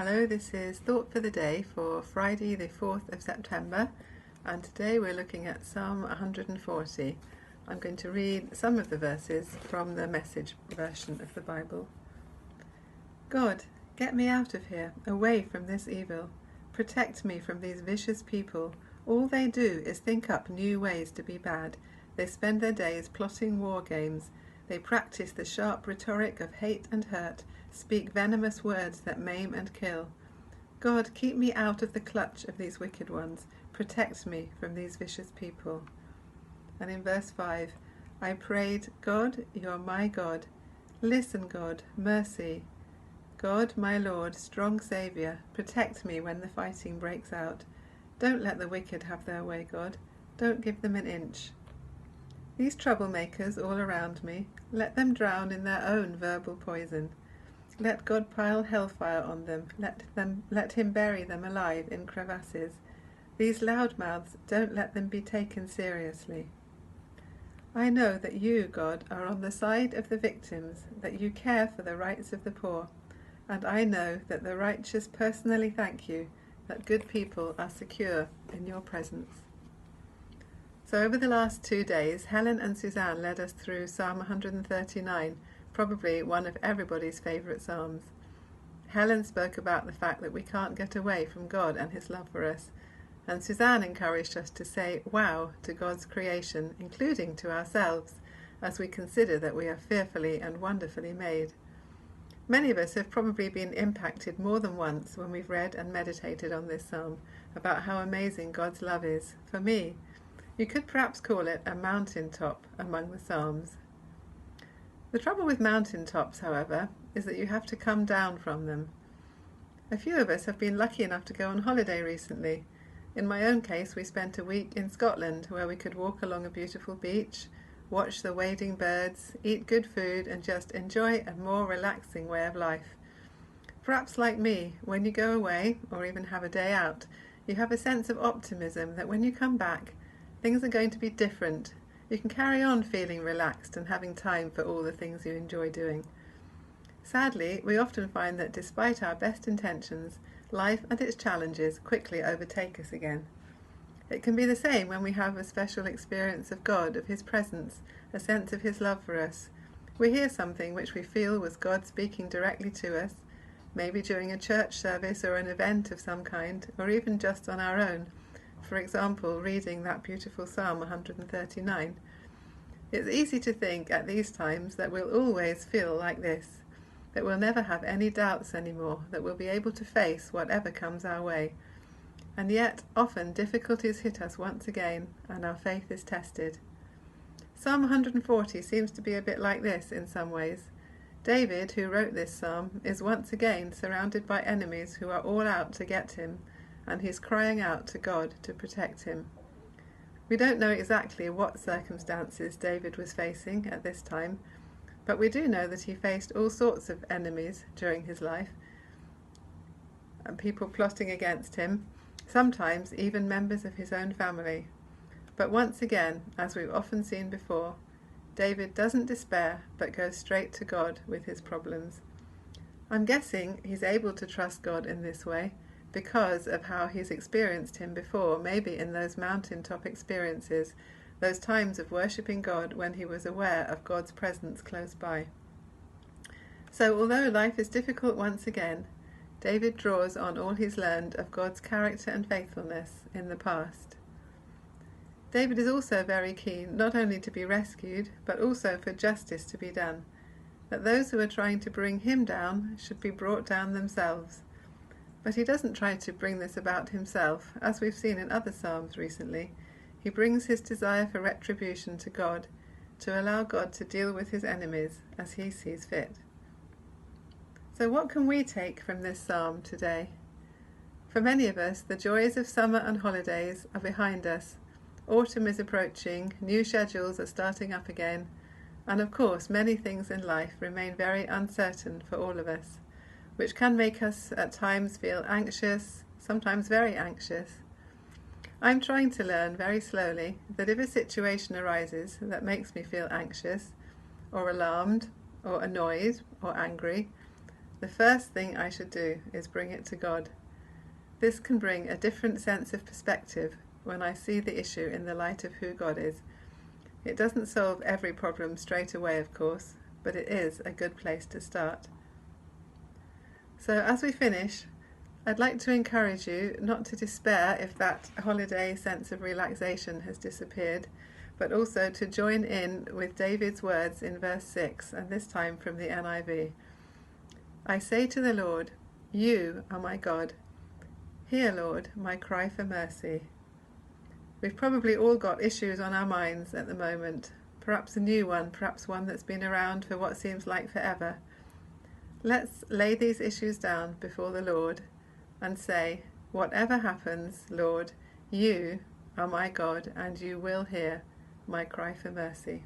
Hello, this is Thought for the Day for Friday the 4th of September, and today we're looking at Psalm 140. I'm going to read some of the verses from the Message version of the Bible. God, get me out of here, away from this evil. Protect me from these vicious people. All they do is think up new ways to be bad. They spend their days plotting war games. They practice the sharp rhetoric of hate and hurt, speak venomous words that maim and kill. God, keep me out of the clutch of these wicked ones. Protect me from these vicious people. And in verse 5, I prayed, God, you're my God. Listen, God, mercy. God, my Lord, strong Saviour, protect me when the fighting breaks out. Don't let the wicked have their way, God. Don't give them an inch. These troublemakers all around me, let them drown in their own verbal poison. Let God pile hellfire on them. Let him bury them alive in crevasses. These loudmouths, don't let them be taken seriously. I know that you, God, are on the side of the victims, that you care for the rights of the poor, and I know that the righteous personally thank you, that good people are secure in your presence. So over the last 2 days, Helen and Suzanne led us through Psalm 139, probably one of everybody's favourite psalms. Helen spoke about the fact that we can't get away from God and his love for us, and Suzanne encouraged us to say wow to God's creation, including to ourselves, as we consider that we are fearfully and wonderfully made. Many of us have probably been impacted more than once when we've read and meditated on this psalm about how amazing God's love is. For me, you could perhaps call it a mountaintop among the psalms. The trouble with mountaintops, however, is that you have to come down from them. A few of us have been lucky enough to go on holiday recently. In my own case, we spent a week in Scotland where we could walk along a beautiful beach, watch the wading birds, eat good food, and just enjoy a more relaxing way of life. Perhaps like me, when you go away, or even have a day out, you have a sense of optimism that when you come back, things are going to be different. You can carry on feeling relaxed and having time for all the things you enjoy doing. Sadly, we often find that despite our best intentions, life and its challenges quickly overtake us again. It can be the same when we have a special experience of God, of his presence, a sense of his love for us. We hear something which we feel was God speaking directly to us, maybe during a church service or an event of some kind, or even just on our own. For example, reading that beautiful Psalm 139. It's easy to think at these times that we'll always feel like this, that we'll never have any doubts anymore, that we'll be able to face whatever comes our way. And yet, often difficulties hit us once again, and our faith is tested. Psalm 140 seems to be a bit like this in some ways. David, who wrote this psalm, is once again surrounded by enemies who are all out to get him, and he's crying out to God to protect him. We don't know exactly what circumstances David was facing at this time, but we do know that he faced all sorts of enemies during his life, and people plotting against him, sometimes even members of his own family. But once again, as we've often seen before, David doesn't despair but goes straight to God with his problems. I'm guessing he's able to trust God in this way because of how he's experienced him before, maybe in those mountaintop experiences, those times of worshipping God when he was aware of God's presence close by. So although life is difficult once again, David draws on all he's learned of God's character and faithfulness in the past. David is also very keen not only to be rescued, but also for justice to be done, that those who are trying to bring him down should be brought down themselves. But he doesn't try to bring this about himself, as we've seen in other psalms recently. He brings his desire for retribution to God, to allow God to deal with his enemies as he sees fit. So what can we take from this psalm today? For many of us, the joys of summer and holidays are behind us. Autumn is approaching, new schedules are starting up again, and of course many things in life remain very uncertain for all of us, which can make us at times feel anxious, sometimes very anxious. I'm trying to learn very slowly that if a situation arises that makes me feel anxious, or alarmed, or annoyed, or angry, the first thing I should do is bring it to God. This can bring a different sense of perspective when I see the issue in the light of who God is. It doesn't solve every problem straight away, of course, but it is a good place to start. So as we finish, I'd like to encourage you not to despair if that holiday sense of relaxation has disappeared, but also to join in with David's words in verse 6, and this time from the NIV. I say to the Lord, you are my God. Hear, Lord, my cry for mercy. We've probably all got issues on our minds at the moment, perhaps a new one, perhaps one that's been around for what seems like forever. Let's lay these issues down before the Lord and say, whatever happens, Lord, you are my God, and you will hear my cry for mercy.